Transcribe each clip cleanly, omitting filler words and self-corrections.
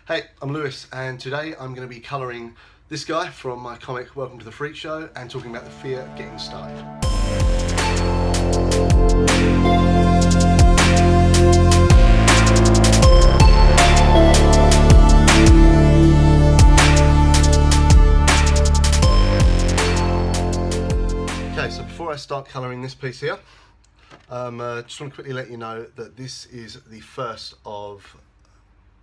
Hey, I'm Lewis, and today I'm going to be colouring this guy from my comic Welcome to the Freak Show and talking about the fear of getting started. Okay, so before I start colouring this piece here, just want to quickly let you know that this is the first of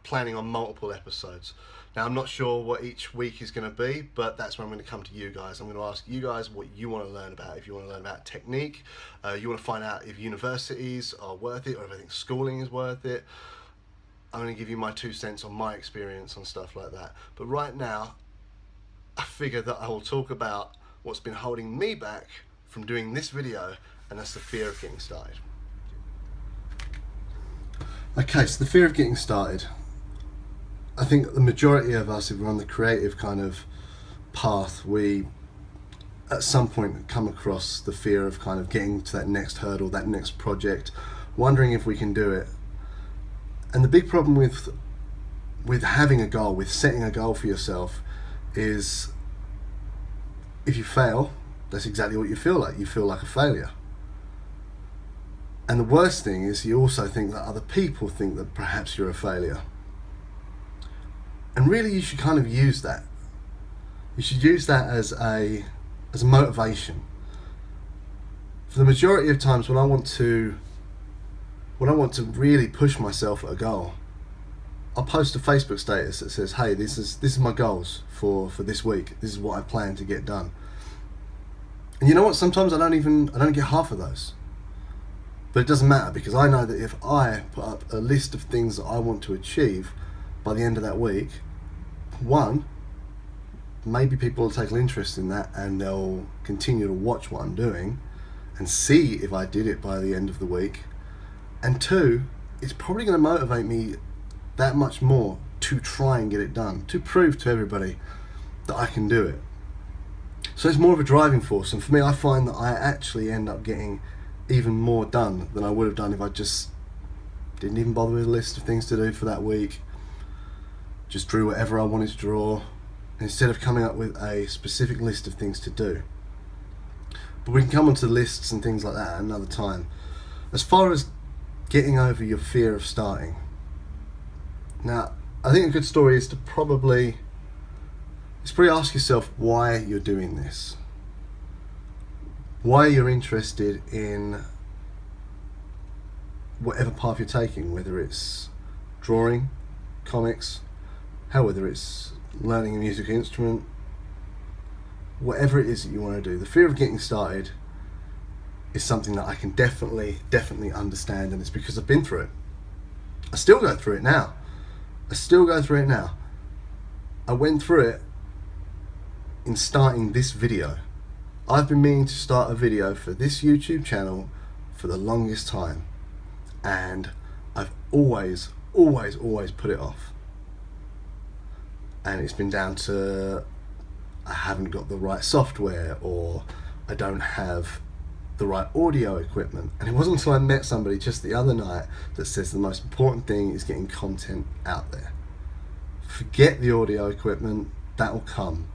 planning on multiple episodes. Now, I'm not sure what each week is going to be, but that's when I'm going to come to you guys. I'm going to ask you guys what you want to learn about. If you want to learn about technique, you want to find out if universities are worth it or if I think schooling is worth it. I'm going to give you my 2 cents on my experience on stuff like that. But right now, I figure that I will talk about what's been holding me back from doing this video, and that's the fear of getting started. Okay, so the fear of getting started. I think the majority of us, if we're on the creative kind of path, we at some point come across the fear of kind of getting to that next hurdle, that next project, wondering if we can do it. And the big problem with having a goal, with setting a goal for yourself, is if you fail, that's exactly what you feel like. You feel like a failure. And the worst thing is you also think that other people think that perhaps you're a failure. And really you should kind of use that. You should use that as a motivation. For the majority of times when I want to really push myself at a goal, I'll post a Facebook status that says, hey, this is my goals for this week. This is what I plan to get done. And you know what? Sometimes I don't get half of those. But it doesn't matter, because I know that if I put up a list of things that I want to achieve by the end of that week, one, maybe people will take an interest in that and they'll continue to watch what I'm doing and see if I did it by the end of the week. And two, it's probably going to motivate me that much more to try and get it done, to prove to everybody that I can do it. So it's more of a driving force, and for me, I find that I actually end up getting even more done than I would have done if I just didn't even bother with a list of things to do for that week. Just drew whatever I wanted to draw instead of coming up with a specific list of things to do. But we can come onto lists and things like that at another time. As far as getting over your fear of starting, now I think a good story is to probably ask yourself why you're doing this. Why you're interested in whatever path you're taking, whether it's drawing, comics, whether it's learning a musical instrument, whatever it is that you want to do. The fear of getting started is something that I can definitely understand, and it's because I've been through it. I still go through it now. I went through it in starting this video. I've been meaning to start a video for this YouTube channel for the longest time, and I've always put it off. And it's been down to I haven't got the right software, or I don't have the right audio equipment. And it wasn't until I met somebody just the other night that says the most important thing is getting content out there. Forget the audio equipment, that will come.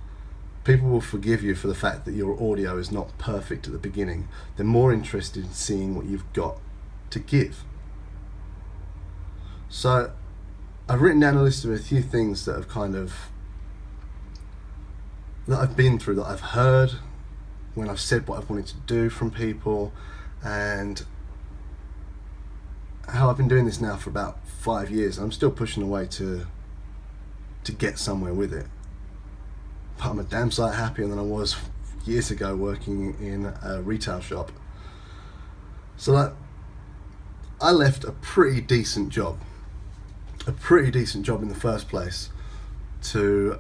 People will forgive you for the fact that your audio is not perfect at the beginning. They're more interested in seeing what you've got to give. So I've written down a list of a few things that I've been through, that I've heard when I've said what I've wanted to do from people, and how I've been doing this now for about 5 years. I'm still pushing away to get somewhere with it. But I'm a damn sight happier than I was years ago working in a retail shop. So I left a pretty decent job in the first place to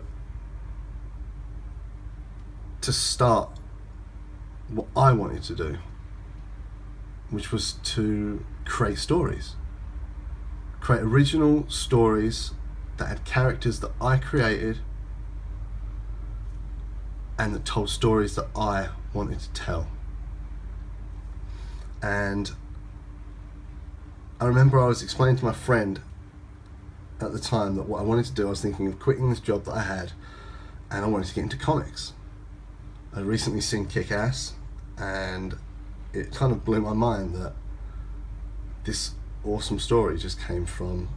start what I wanted to do, which was to create original stories that had characters that I created and that told stories that I wanted to tell. And I remember I was explaining to my friend at the time that what I wanted to do, I was thinking of quitting this job that I had, and I wanted to get into comics. I'd recently seen Kick-Ass, and it kind of blew my mind that this awesome story just came from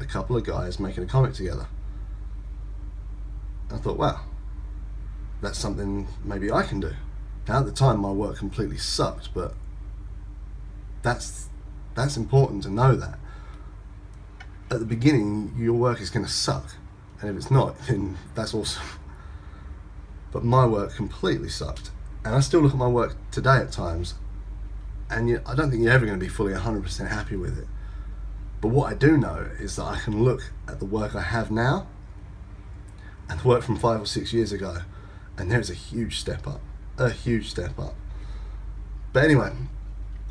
a couple of guys making a comic together. I thought, wow, that's something maybe I can do. Now, at the time, my work completely sucked, but that's important to know that. At the beginning, your work is going to suck, and if it's not, then that's awesome. But my work completely sucked, and I still look at my work today at times, and I don't think you're ever going to be fully 100% happy with it. But what I do know is that I can look at the work I have now and the work from 5 or 6 years ago, and there's a huge step up. A huge step up. But anyway,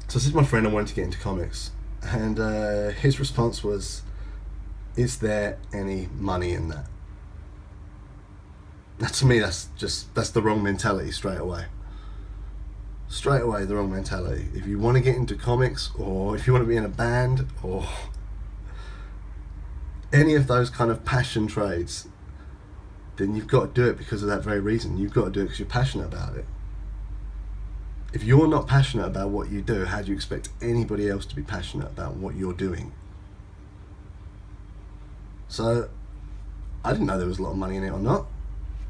so I said to my friend I wanted to get into comics, and his response was, is there any money in that? Now, to me, that's the wrong mentality straight away. Straight away, the wrong mentality. If you want to get into comics, or if you want to be in a band, or any of those kind of passion trades, then you've got to do it because of that very reason. You've got to do it because you're passionate about it. If you're not passionate about what you do, how do you expect anybody else to be passionate about what you're doing? So, I didn't know there was a lot of money in it or not.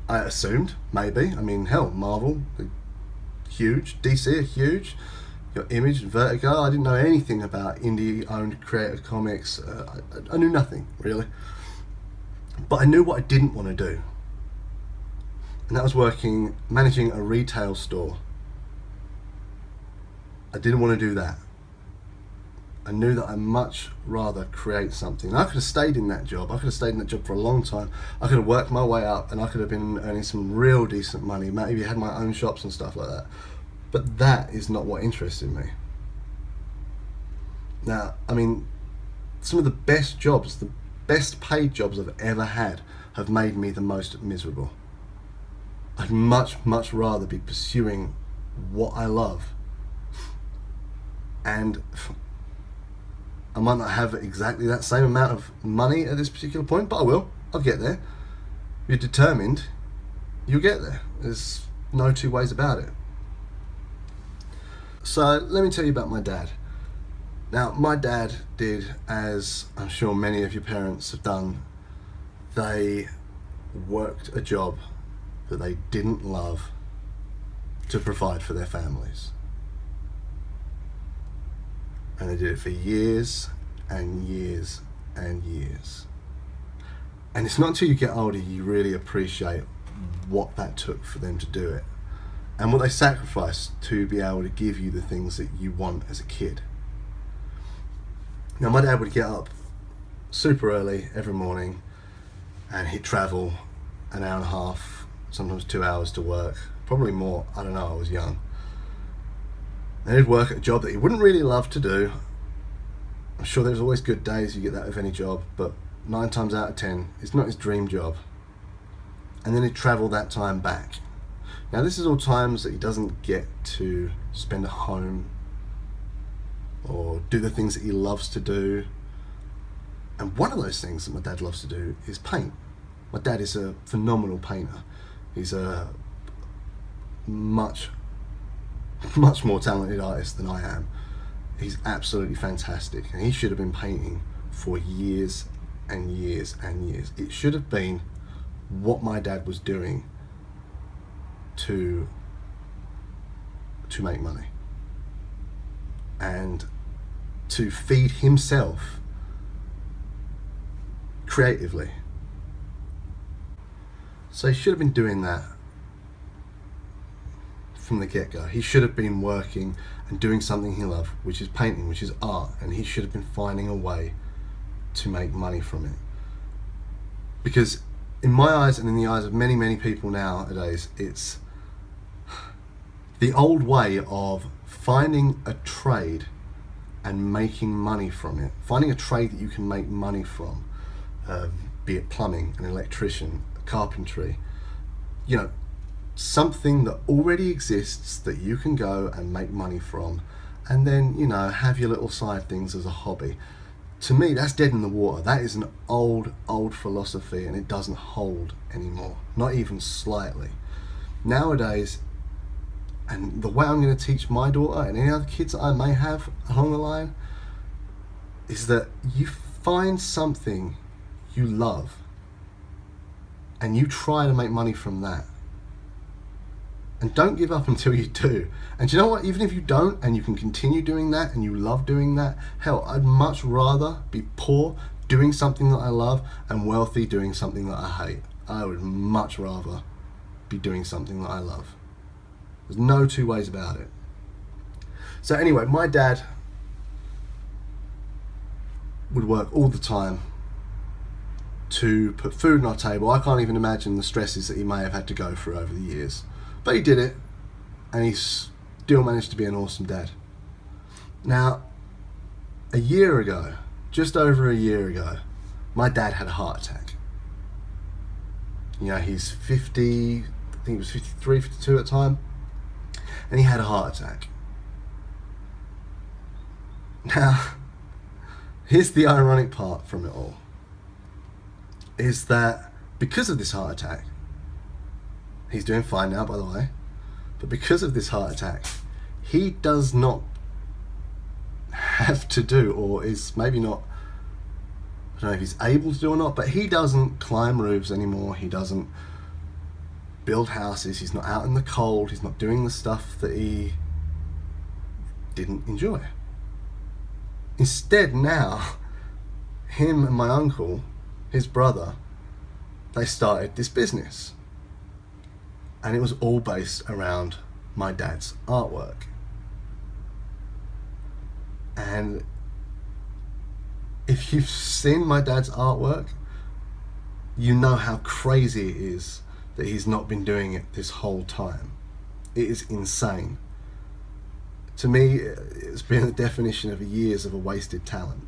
I assumed, maybe. I mean, hell, Marvel, huge. DC are huge. Your Image and Vertigo. I didn't know anything about indie-owned creative comics. I knew nothing, really. But I knew what I didn't want to do. And that was managing a retail store. I didn't want to do that. I knew that I'd much rather create something. I could have stayed in that job. I could have stayed in that job for a long time. I could have worked my way up, and I could have been earning some real decent money. Maybe had my own shops and stuff like that. But that is not what interested me. Now, I mean, some of the best jobs, the best paid jobs I've ever had, have made me the most miserable. I'd much, much rather be pursuing what I love. And I might not have exactly that same amount of money at this particular point, but I will. I'll get there. If you're determined, you'll get there. There's no two ways about it. So let me tell you about my dad. Now, my dad did, as I'm sure many of your parents have done, they worked a job that they didn't love to provide for their families. And they did it for years and years and years. And it's not until you get older you really appreciate what that took for them to do it, and what they sacrificed to be able to give you the things that you want as a kid. Now, my dad would get up super early every morning, and he'd travel an hour and a half, sometimes 2 hours to work, probably more, I don't know, I was young. And he'd work at a job that he wouldn't really love to do. I'm sure there's always good days, you get that with any job, but 9 times out of 10, it's not his dream job. And then he'd travel that time back. Now, this is all times that he doesn't get to spend at home or do the things that he loves to do. And one of those things that my dad loves to do is paint. My dad is a phenomenal painter. He's a much more talented artist than I am. He's absolutely fantastic, and he should have been painting for years and years and years. It should have been what my dad was doing to make money and to feed himself creatively. So he should have been doing that from the get-go. He should have been working and doing something he loved, which is painting, which is art, and he should have been finding a way to make money from it. Because in my eyes, and in the eyes of many, many people nowadays, it's the old way of finding a trade and making money from it. Finding a trade that you can make money from, be it plumbing, an electrician, carpentry, something that already exists that you can go and make money from, and then have your little side things as a hobby. To me, that's dead in the water. That is an old philosophy, and it doesn't hold anymore, not even slightly. Nowadays, and the way I'm going to teach my daughter and any other kids that I may have along the line, is that you find something you love and you try to make money from that. And don't give up until you do. And do you know what? Even if you don't and you can continue doing that and you love doing that, hell, I'd much rather be poor doing something that I love and wealthy doing something that I hate. I would much rather be doing something that I love. There's no two ways about it. So anyway, my dad would work all the time to put food on our table. I can't even imagine the stresses that he may have had to go through over the years. But he did it, and he still managed to be an awesome dad. Now, a year ago, just over a year ago, my dad had a heart attack. You know, he's 50, I think he was 53, 52 at the time, and he had a heart attack. Now, here's the ironic part from it all, is that because of this heart attack, he's doing fine now, by the way, but because of this heart attack, he does not have to do, or is maybe not, I don't know if he's able to do or not, but he doesn't climb roofs anymore, he doesn't build houses, he's not out in the cold, he's not doing the stuff that he didn't enjoy. Instead now, him and my uncle, his brother, they started this business. And it was all based around my dad's artwork. And if you've seen my dad's artwork, you know how crazy it is that he's not been doing it this whole time. It is insane. To me, it's been the definition of years of a wasted talent.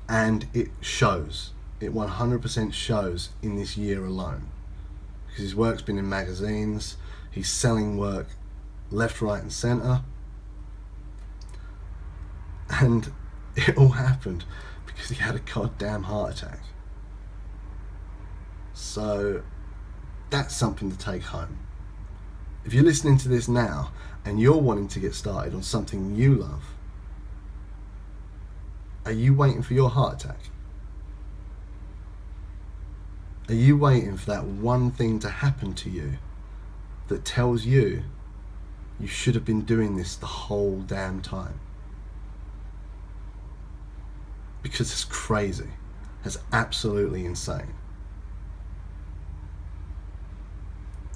And it shows. It 100% shows in this year alone. Because his work's been in magazines, he's selling work left, right and centre. And it all happened because he had a goddamn heart attack. So that's something to take home. If you're listening to this now and you're wanting to get started on something you love, are you waiting for your heart attack? Are you waiting for that one thing to happen to you that tells you you should have been doing this the whole damn time? Because it's crazy. It's absolutely insane.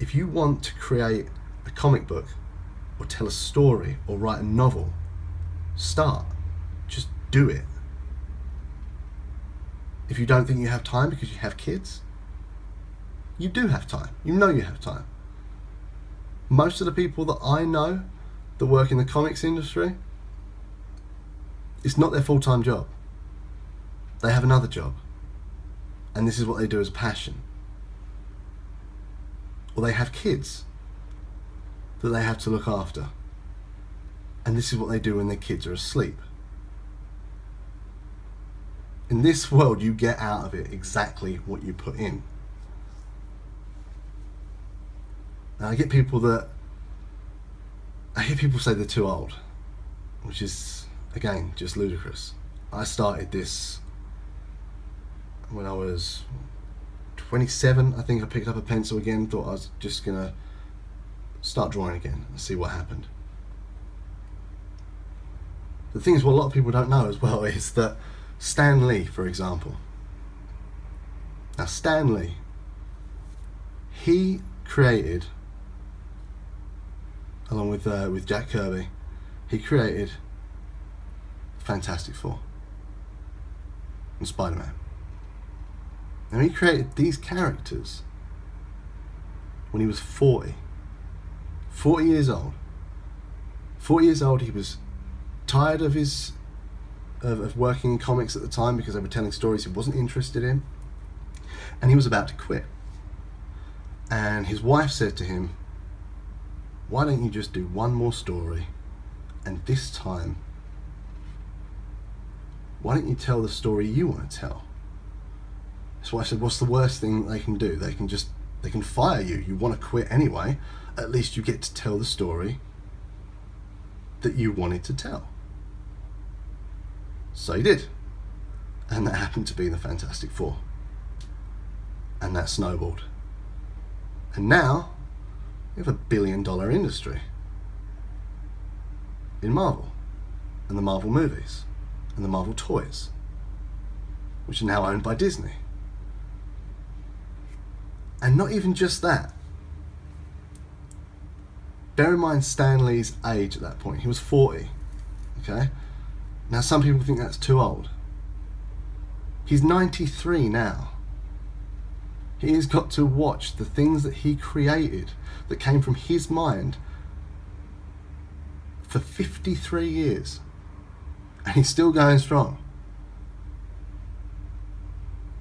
If you want to create a comic book or tell a story or write a novel, start. Just do it. If you don't think you have time because you have kids, you do have time. You know you have time. Most of the people that I know that work in the comics industry, it's not their full-time job. They have another job. And this is what they do as a passion. Or they have kids that they have to look after. And this is what they do when their kids are asleep. In this world, you get out of it exactly what you put in. Now, I hear people say they're too old, which is, again, just ludicrous. I started this when I was 27. I think I picked up a pencil again, thought I was just going to start drawing again and see what happened. The thing is, what a lot of people don't know as well is that Stan Lee, for example. Now, Stan Lee, he created, along with Jack Kirby, he created Fantastic Four and Spider-Man. And he created these characters when he was 40 years old. 40 years old, he was tired of working in comics at the time because they were telling stories he wasn't interested in, and he was about to quit. And his wife said to him, why don't you just do one more story, and this time Why don't you tell the story you want to tell? That's why I said, what's the worst thing they can do? They can fire you. You want to quit anyway. At least you get to tell the story that you wanted to tell. So you did. And that happened to be the Fantastic Four. And that snowballed. And now, we have $1 billion industry in Marvel, and the Marvel movies, and the Marvel toys, which are now owned by Disney. And not even just that. Bear in mind Stan Lee's age at that point. He was 40. Okay? Now some people think that's too old. He's 93 now. He has got to watch the things that he created, that came from his mind, for 53 years. And he's still going strong.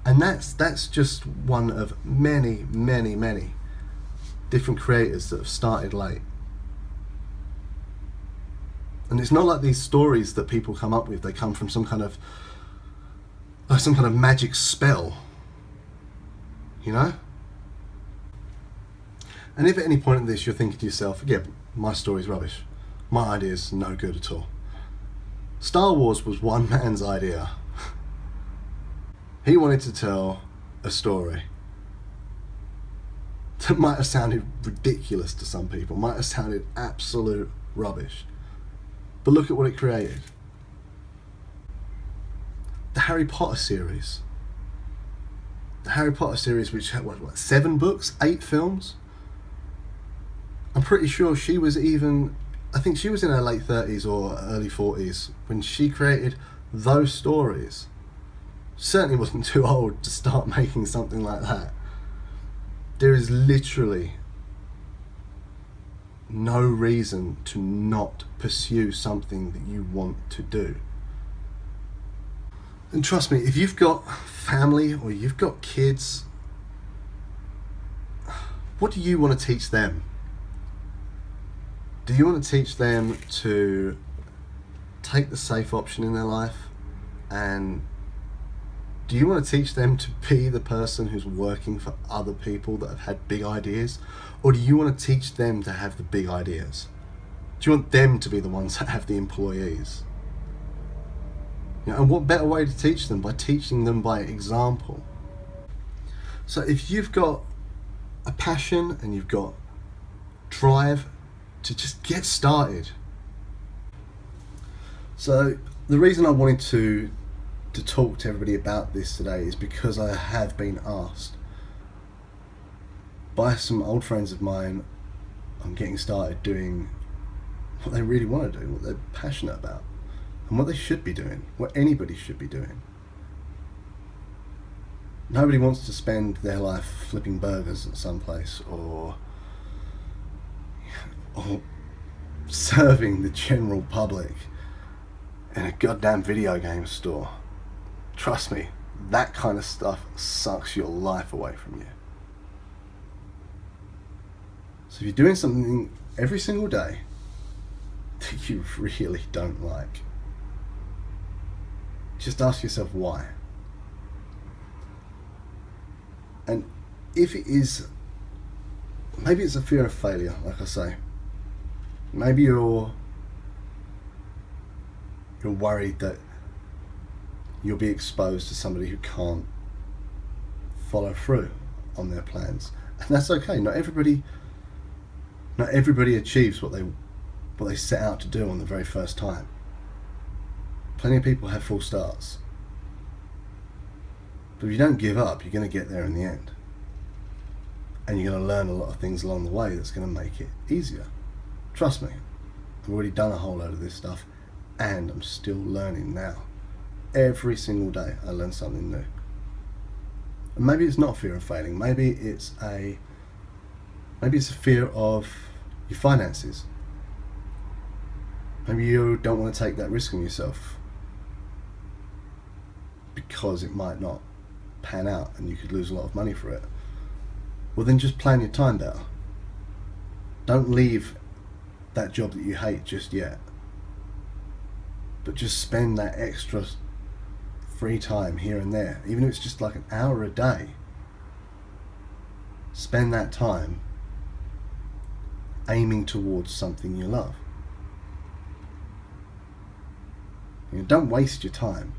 And that's just one of many, many, many different creators that have started late. And it's not like these stories that people come up with, they come from some kind of magic spell. You know? And if at any point in this you're thinking to yourself, yeah, my story's rubbish, my idea's no good at all. Star Wars was one man's idea. He wanted to tell a story that might have sounded ridiculous to some people, might have sounded absolute rubbish. But look at what it created. The Harry Potter series. The Harry Potter series, which had, what 7 books, 8 films? I'm pretty sure she was I think she was in her late 30s or early 40s when she created those stories. Certainly wasn't too old to start making something like that. There is literally no reason to not pursue something that you want to do. And trust me, if you've got family or you've got kids, what do you want to teach them? Do you want to teach them to take the safe option in their life? And do you want to teach them to be the person who's working for other people that have had big ideas? Or do you want to teach them to have the big ideas? Do you want them to be the ones that have the employees? You know, and what better way to teach them? By teaching them by example. So if you've got a passion and you've got drive to just get started. So the reason I wanted to talk to everybody about this today is because I have been asked by some old friends of mine on getting started doing what they really want to do, what they're passionate about, and what they should be doing, what anybody should be doing. Nobody wants to spend their life flipping burgers at some place or serving the general public in a goddamn video game store. Trust me, that kind of stuff sucks your life away from you. So if you're doing something every single day that you really don't like, just ask yourself why. And if it is, maybe it's a fear of failure, like I say. Maybe you're worried that you'll be exposed to somebody who can't follow through on their plans. And that's okay. Not everybody achieves what they set out to do on the very first time. Plenty of people have full starts. But if you don't give up, you're going to get there in the end. And you're going to learn a lot of things along the way that's going to make it easier. Trust me, I've already done a whole load of this stuff and I'm still learning now. Every single day I learn something new. And maybe it's not fear of failing, maybe it's a fear of your finances. Maybe you don't want to take that risk on yourself because it might not pan out and you could lose a lot of money for it. Well, then just plan your time better. Don't leave that job that you hate just yet, but just spend that extra free time here and there, even if it's just like an hour a day, spend that time aiming towards something you love. You know, don't waste your time.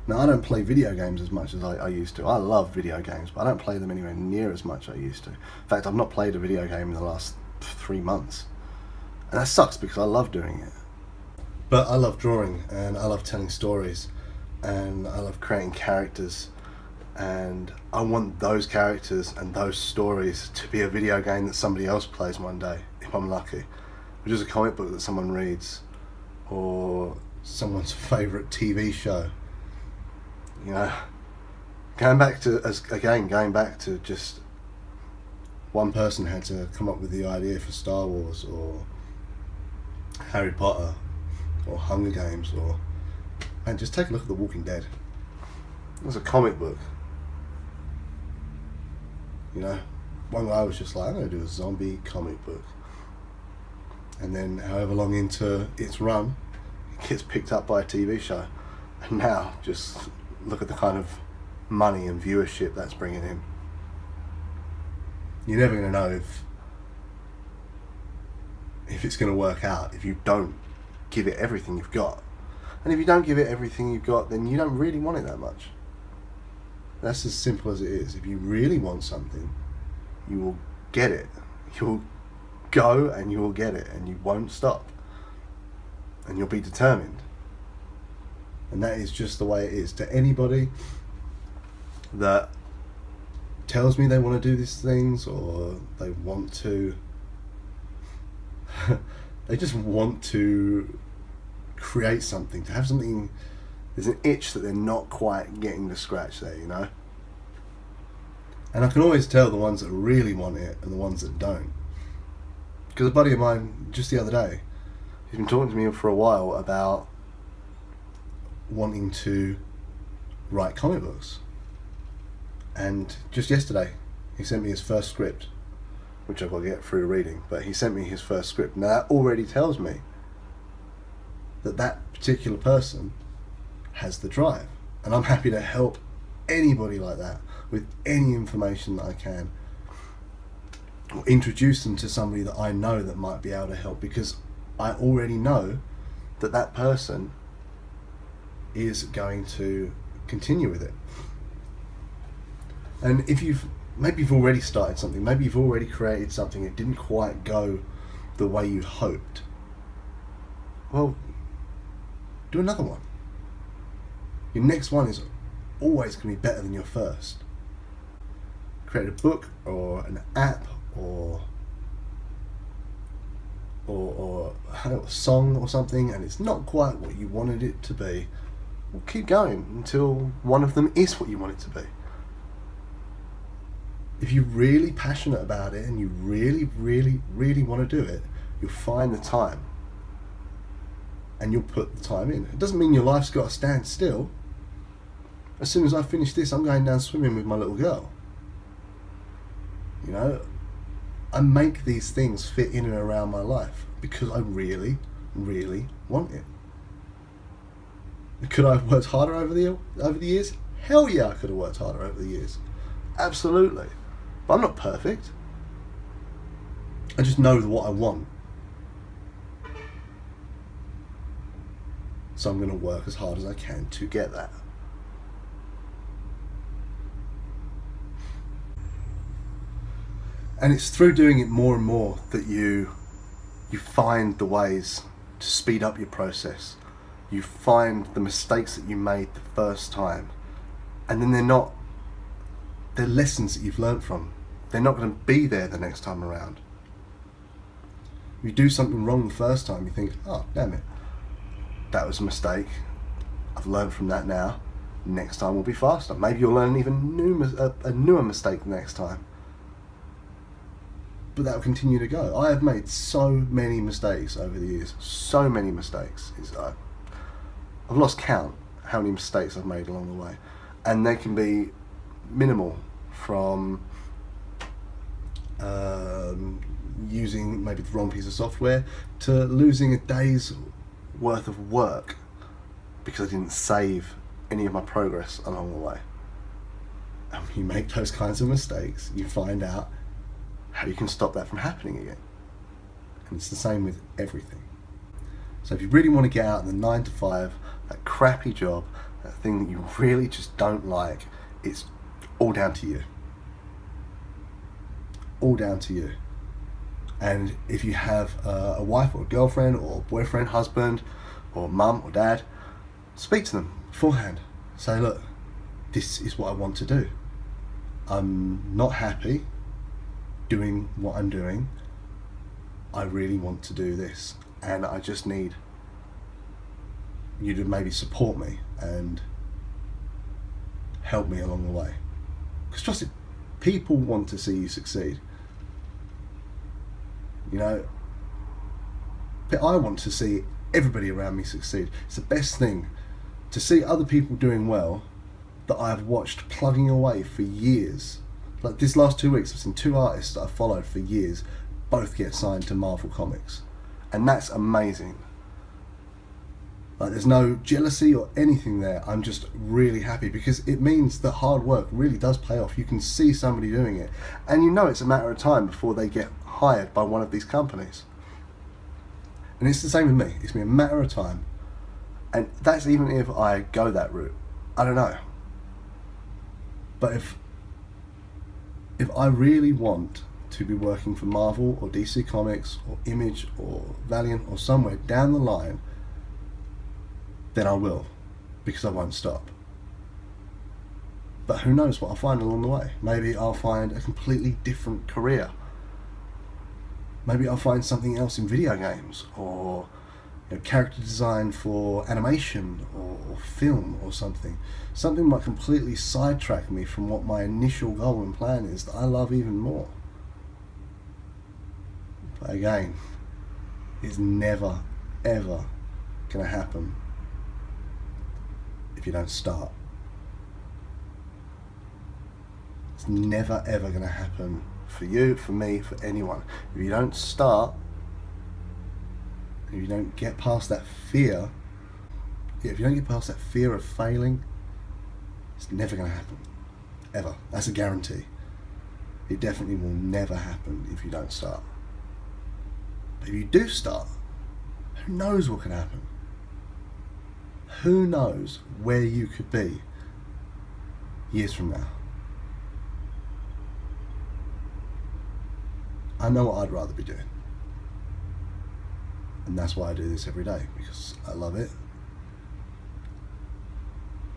Now, I don't play video games as much as I used to. I love video games, but I don't play them anywhere near as much as I used to. In fact, I've not played a video game in the last 3 months. And that sucks because I love doing it. But I love drawing, and I love telling stories, and I love creating characters, and I want those characters and those stories to be a video game that somebody else plays one day, if I'm lucky. Which is a comic book that someone reads, or someone's favourite TV show. You know, going back to just one person had to come up with the idea for Star Wars or Harry Potter or Hunger Games, and just take a look at The Walking Dead. It was a comic book. You know, one guy was just like, I'm going to do a zombie comic book. And then however long into its run, it gets picked up by a TV show. And now, just look at the kind of money and viewership that's bringing in. You're never going to know if it's going to work out if you don't give it everything you've got. And if you don't give it everything you've got, then you don't really want it that much. That's as simple as it is. If you really want something, you will get it. You'll go and you will get it, and you won't stop. And you'll be determined. And that is just the way it is. To anybody that tells me they want to do these things, or they want to they just want to create something, to have something. There's an itch that they're not quite getting to scratch there, you know. And I can always tell the ones that really want it and the ones that don't. Because a buddy of mine, just the other day, he's been talking to me for a while about wanting to write comic books. And just yesterday, he sent me his first script, which I've got to get through reading, but he sent me his first script. Now that already tells me that that particular person has the drive. And I'm happy to help anybody like that with any information that I can, or introduce them to somebody that I know that might be able to help, because I already know that that person is going to continue with it. And if maybe you've already started something, maybe you've already created something that didn't quite go the way you hoped, well, do another one. Your next one is always going to be better than your first. Create a book or an app or a song or something, and it's not quite what you wanted it to be. Well, keep going until one of them is what you want it to be. If you're really passionate about it and you really, really, really want to do it, you'll find the time. And you'll put the time in. It doesn't mean your life's got to stand still. As soon as I finish this, I'm going down swimming with my little girl. You know, I make these things fit in and around my life because I really, really want it. Could I have worked harder over the years? Hell yeah, I could have worked harder over the years. Absolutely. But I'm not perfect. I just know what I want. So I'm going to work as hard as I can to get that. And it's through doing it more and more that you find the ways to speed up your process. You find the mistakes that you made the first time, and then they're lessons that you've learned from. They're not going to be there the next time around. You do something wrong the first time, you think, oh, damn it, that was a mistake. I've learned from that now. Next time will be faster. Maybe you'll learn even a newer mistake the next time. But that will continue to go. I have made so many mistakes over the years. So many mistakes. I've lost count how many mistakes I've made along the way. And they can be minimal, from using maybe the wrong piece of software to losing a day's worth of work because I didn't save any of my progress along the way. And when you make those kinds of mistakes, you find out how you can stop that from happening again. And it's the same with everything. So if you really want to get out of the 9 to 5, that crappy job, that thing that you really just don't like, it's all down to you. All down to you. And if you have a wife or a girlfriend or boyfriend, husband, or mum or dad, speak to them beforehand. Say, look, this is what I want to do. I'm not happy doing what I'm doing. I really want to do this, and I just need you to maybe support me and help me along the way. Because trust it, people want to see you succeed. You know, but I want to see everybody around me succeed. It's the best thing to see other people doing well that I've watched plugging away for years. Like this last 2 weeks, I've seen 2 artists that I've followed for years both get signed to Marvel Comics, and that's amazing. Like there's no jealousy or anything there. I'm just really happy because it means that hard work really does pay off. You can see somebody doing it, and you know it's a matter of time before they get hired by one of these companies. And it's the same with me. It's me a matter of time, and that's even if I go that route. I don't know. But if I really want to be working for Marvel or DC Comics or Image or Valiant or somewhere down the line, then I will, because I won't stop. But who knows what I'll find along the way. Maybe I'll find a completely different career. Maybe I'll find something else in video games, or character design for animation or film or something. Something might completely sidetrack me from what my initial goal and plan is that I love even more. But again, it's never, ever going to happen if you don't start. It's never, ever going to happen for you, for me, for anyone. If you don't start, if you don't get past that fear, if you don't get past that fear of failing, it's never going to happen. Ever. That's a guarantee. It definitely will never happen if you don't start. But if you do start, who knows what can happen? Who knows where you could be years from now? I know what I'd rather be doing. And that's why I do this every day, because I love it.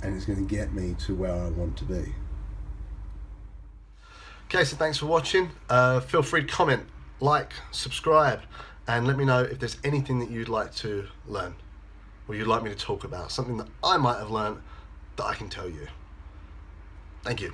And it's going to get me to where I want to be. Okay, so thanks for watching. Feel free to comment, like, subscribe, and let me know if there's anything that you'd like to learn, or you'd like me to talk about, something that I might have learned that I can tell you. Thank you.